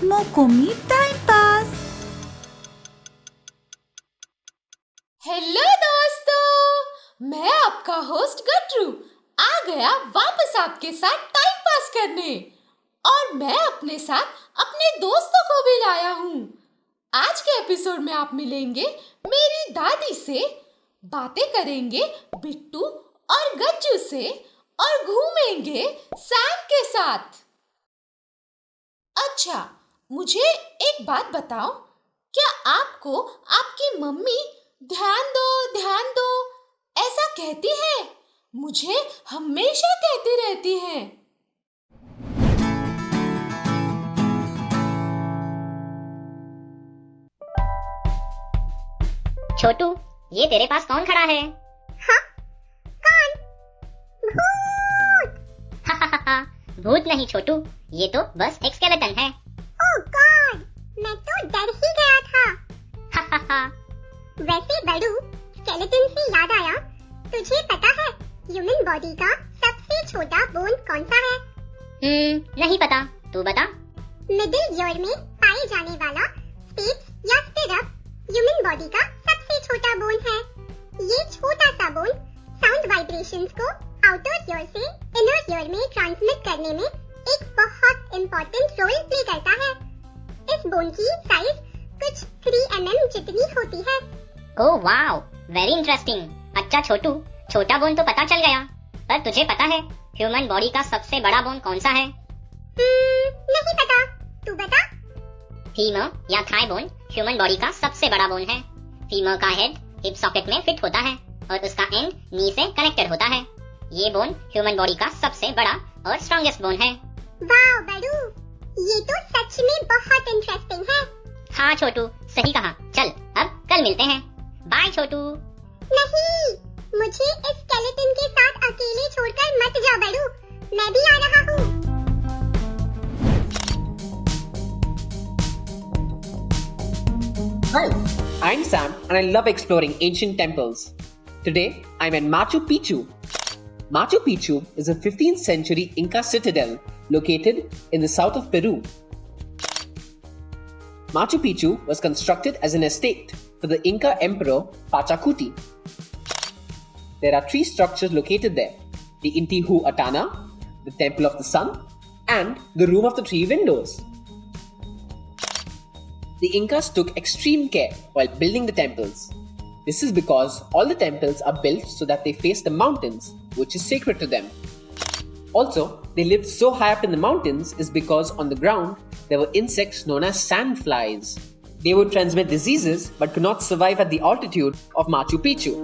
मोकोमी time pass. Hello दोस्तों, मैं आपका होस्ट गट्रू आ गया वापस आपके साथ टाइम पास करने। और मैं अपने साथ अपने दोस्तों को भी लाया हूँ। आज के एपिसोड में आप मिलेंगे मेरी दादी से, बातें करेंगे बिट्टू और गज्जू से और घूमेंगे सैम के साथ। अच्छा, मुझे एक बात बताओ, क्या आपको आपकी मम्मी ध्यान दो ऐसा कहती है? मुझे हमेशा कहती रहती है। छोटू, ये तेरे पास कौन खड़ा है? हाँ? कौन? भूत! भूत नहीं छोटू, ये तो बस एक स्केलेटन है। ओह गॉड, मैं तो डर ही गया था। वैसे बड़ू, स्केलेटन से याद आया, तुझे पता है ह्यूमन बॉडी का सबसे छोटा बोन कौन सा है? नहीं पता, तू बता। मिडिल ईयर में पाए जाने वाला स्पेस या स्टिरअप ह्यूमन बॉडी का सबसे छोटा बोन है। ये छोटा सा बोन साउंड वाइब्रेशंस को आउटर ईयर से इनर ईयर में ट्रांसमिट करने में एक बहुत इम्पोर्टेंट रोल प्ले करता है। इस बोन की साइज कुछ 3 mm जितनी होती है। Oh wow, very interesting. अच्छा छोटू, छोटा बोन तो पता चल गया, पर तुझे पता है ह्यूमन बॉडी का सबसे बड़ा बोन कौन सा है? नहीं पता, तू बता। फीमर या थाई बोन ह्यूमन बॉडी का सबसे बड़ा बोन है। फीमर का हेड हिप सॉकेट में फिट होता है और उसका एंड नी से कनेक्टेड होता है। ये बोन ह्यूमन बॉडी का सबसे बड़ा और स्ट्रॉन्गेस्ट बोन है। वाओ बड़ू, ये तो सच में बहुत इंटरेस्टिंग है। हाँ छोटू, सही कहा। चल, अब कल मिलते हैं। बाय छोटू। नहीं, मुझे इस स्केलेटन के साथ अकेले छोड़कर मत जा बड़ू, मैं भी आ रहा हूँ। Hi, I'm Sam and I love exploring ancient temples. Today, I'm at Machu Picchu. Machu Picchu is a 15th century Inca citadel located in the south of Peru. Machu Picchu was constructed as an estate for the Inca emperor Pachacuti. There are 3 structures located there: the Intihuatana, the Temple of the Sun, and the Room of the 3 Windows. The Incas took extreme care while building the temples. This is because all the temples are built so that they face the mountains, which is sacred to them. Also, they lived so high up in the mountains is because on the ground there were insects known as sandflies. They would transmit diseases but could not survive at the altitude of Machu Picchu.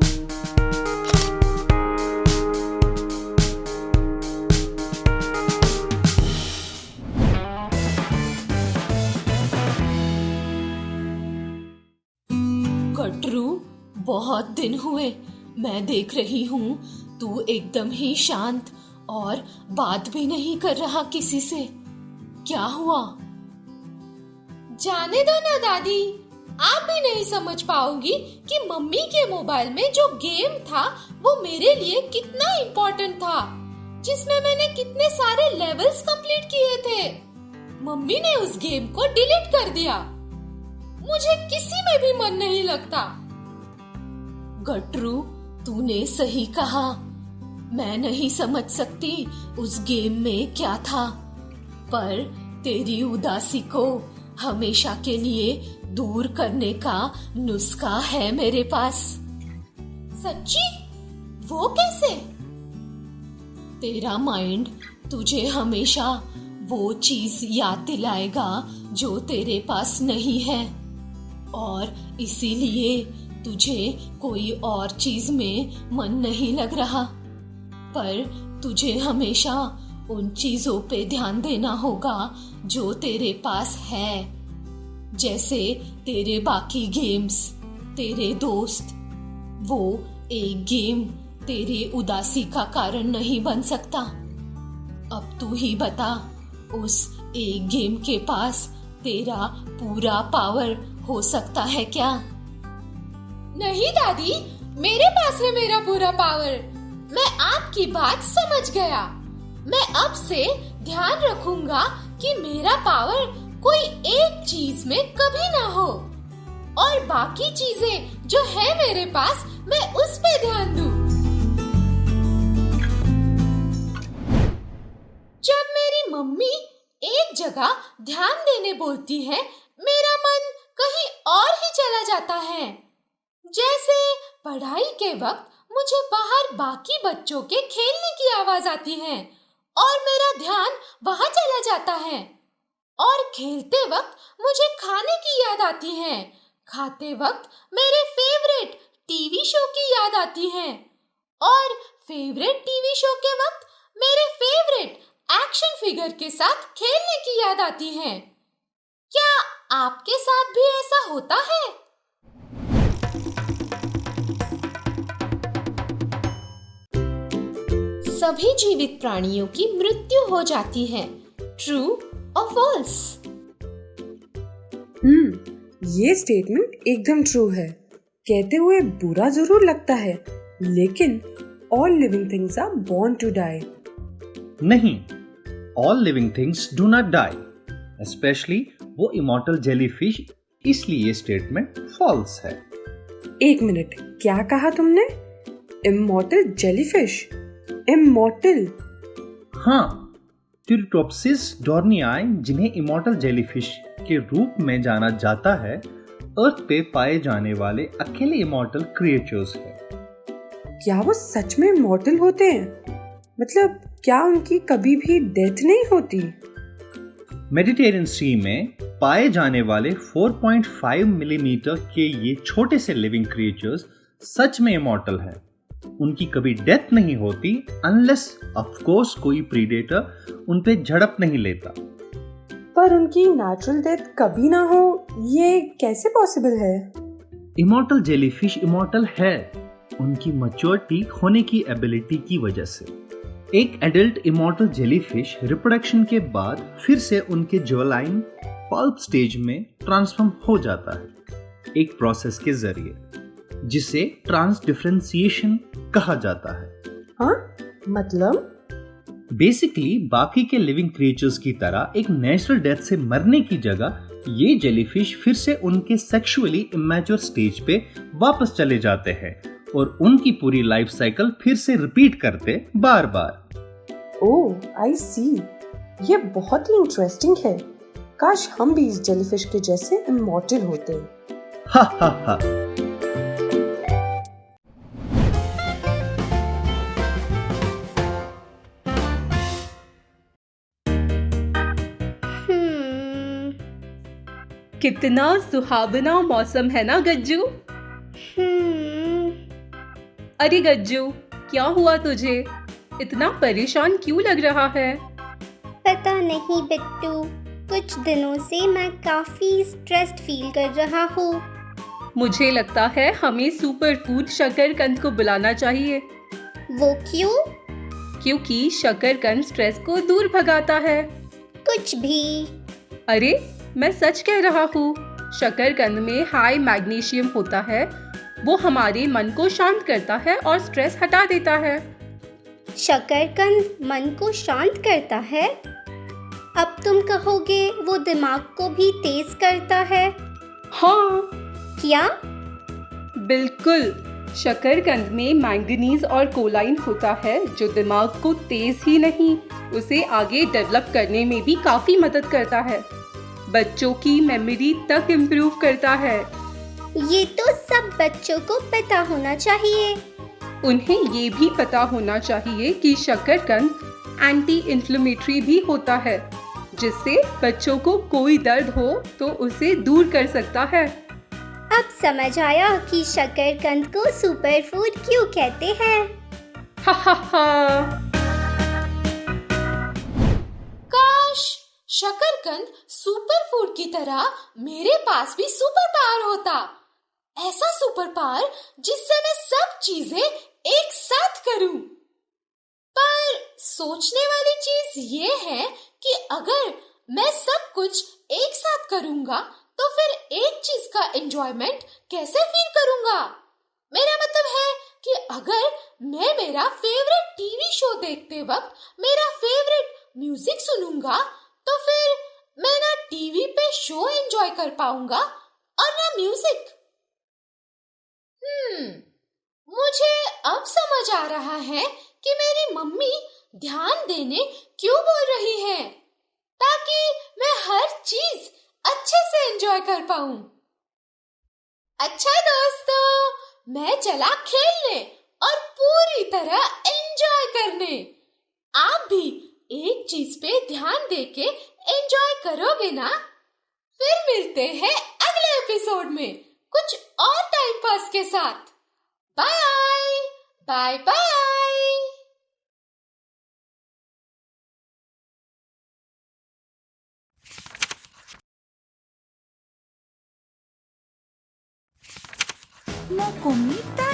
गट्रू, बहुत दिन हुए, मैं देख रही हूँ तू एकदम ही शांत और बात भी नहीं कर रहा किसी से। क्या हुआ? जाने दो ना दादी, आप भी नहीं समझ पाओगी कि मम्मी के मोबाइल में जो गेम था वो मेरे लिए कितना इम्पोर्टेंट था, जिसमें मैंने कितने सारे लेवल्स कंप्लीट किए थे। मम्मी ने उस गेम को डिलीट कर दिया। मुझे किसी में भी मन नहीं लगता। गट्रू, तूने सही कहा। मैं नहीं समझ सकती उस गेम में क्या था, पर तेरी उदासी को हमेशा के लिए दूर करने का नुस्खा है मेरे पास। सच्ची? वो कैसे? तेरा माइंड तुझे हमेशा वो चीज याद दिलाएगा जो तेरे पास नहीं है, और इसीलिए तुझे कोई और चीज में मन नहीं लग रहा। पर तुझे हमेशा उन चीजों पे ध्यान देना होगा जो तेरे पास है, जैसे तेरे बाकी गेम्स, तेरे दोस्त। वो एक गेम तेरी उदासी का कारण नहीं बन सकता। अब तू ही बता, उस एक गेम के पास तेरा पूरा पावर हो सकता है क्या? नहीं दादी, मेरे पास है मेरा पूरा पावर। मैं आपकी बात समझ गया। मैं अब से ध्यान रखूंगा कि मेरा पावर कोई इसमें कभी ना हो, और बाकी चीजें जो है मेरे पास मैं उस पे ध्यान दूं। जब मेरी मम्मी एक जगह ध्यान देने बोलती है, मेरा मन कहीं और ही चला जाता है। जैसे पढ़ाई के वक्त मुझे बाहर बाकी बच्चों के खेलने की आवाज आती है और मेरा ध्यान वहां चला जाता है, और खेलते वक्त मुझे खाने की याद आती है, खाते वक्त मेरे फेवरेट टीवी शो की याद आती है, और फेवरेट टीवी शो के वक्त मेरे फेवरेट एक्शन फिगर के साथ खेलने की याद आती है। क्या आपके साथ भी ऐसा होता है? सभी जीवित प्राणियों की मृत्यु हो जाती है, ट्रू और फॉल्स? ये स्टेटमेंट एकदम ट्रू है। कहते हुए बुरा जरूर लगता है, लेकिन all living things are born to die. नहीं, all living things do not die, especially वो immortal jellyfish, इसलिए ये स्टेटमेंट फॉल्स है। एक मिनट, क्या कहा तुमने? Immortal jellyfish? Immortal? हाँ, Turritopsis dornii, जिन्हें इमॉर्टल जेलीफिश के रूप में जाना जाता है, अर्थ पे पाए जाने वाले अकेले इमॉर्टल क्रिएचर्स हैं। क्या वो सच में इमॉर्टल होते हैं? मतलब क्या उनकी कभी भी डेथ नहीं होती? मेडिटेरियन सी में पाए जाने वाले 4.5 मिलीमीटर के ये छोटे से लिविंग क्रिएचर्स सच में इमॉर्टल हैं। उनकी कभी डेथ नहीं होती अनलेस ऑफ कोर्स कोई प्रीडेटर उन पे झड़प नहीं लेता। पर उनकी नेचुरल डेथ कभी ना हो, ये कैसे पॉसिबल है? इमॉर्टल जेलीफिश इमॉर्टल है उनकी मैच्योरिटी होने की एबिलिटी की वजह से। एक एडल्ट इमॉर्टल जेलीफिश रिप्रोडक्शन के बाद फिर से उनके ज्वेलाइन पल्प स्टेज में ट्रांसफॉर्म हो जाता है, एक प्रोसेस के जरिए जिसे ट्रांसडिफरेंशिएशन कहा जाता है। हाँ, मतलब बेसिकली बाकी के लिविंग क्रिएचर्स की तरह एक नेचुरल डेथ से मरने की जगह ये जेलीफिश फिर से उनके सेक्सुअली इमैच्योर स्टेज पे वापस चले जाते हैं और उनकी पूरी लाइफ साइकिल फिर से रिपीट करते बार बार। ओह, आई सी। ये बहुत ही इंटरेस्टिंग है। काश हम भी इस जेलीफिश के जैसे इमॉर्टल होते। हा हा हा। कितना सुहावना मौसम है ना गज्जू? अरे गज्जू, क्या हुआ तुझे? इतना परेशान क्यों लग रहा है? पता नहीं बिट्टू, कुछ दिनों से मैं काफी स्ट्रेस्ड फील कर रहा हूँ। मुझे लगता है हमें सुपर फूड शकरकंद को बुलाना चाहिए। वो क्यों? क्योंकि शकरकंद स्ट्रेस को दूर भगाता है। कुछ भी। अरे मैं सच कह रहा हूँ, शकरकंद में हाई मैग्नीशियम होता है, वो हमारे मन को शांत करता है और स्ट्रेस हटा देता है। शकरकंद मन को शांत करता है? अब तुम कहोगे वो दिमाग को भी तेज करता है? हाँ। क्या? बिल्कुल, शकरकंद में मैंगनीज और कोलाइन होता है जो दिमाग को तेज ही नहीं, उसे आगे डेवलप करने में भी काफी मदद करता है। बच्चों की मेमोरी तक इम्प्रूव करता है। ये तो सब बच्चों को पता होना चाहिए। उन्हें ये भी पता होना चाहिए कि शकरकंद एंटी इन्फ्लेमेटरी भी होता है, जिससे बच्चों को कोई दर्द हो तो उसे दूर कर सकता है। अब समझ आया कि शकरकंद को सुपर फूड क्यों कहते हैं। हा हा हा। काश शकरकंद सुपर फूड की तरह मेरे पास भी सुपर पावर होता। ऐसा सुपर पावर जिससे मैं सब चीजें एक साथ करूं। पर सोचने वाली चीज ये है कि अगर मैं सब कुछ एक साथ करूंगा तो फिर एक चीज का एंजॉयमेंट कैसे फील करूंगा? मेरा मतलब है कि अगर मैं मेरा फेवरेट टीवी शो देखते वक्त मेरा फेवरेट म्यूजिक सुनूंगा तो फिर मैं ना टीवी पे शो एंजॉय कर पाऊंगा और ना म्यूजिक। मुझे अब समझ आ रहा है कि मेरी मम्मी ध्यान देने क्यों बोल रही है, ताकि मैं हर चीज अच्छे से एंजॉय कर पाऊं। अच्छा दोस्तों, मैं चला खेलने और पूरी तरह एंजॉय करने। आप भी एक चीज पे ध्यान देके एंजॉय करोगे ना? फिर मिलते हैं अगले एपिसोड में कुछ और टाइम पास के साथ। Bye bye bye. La comida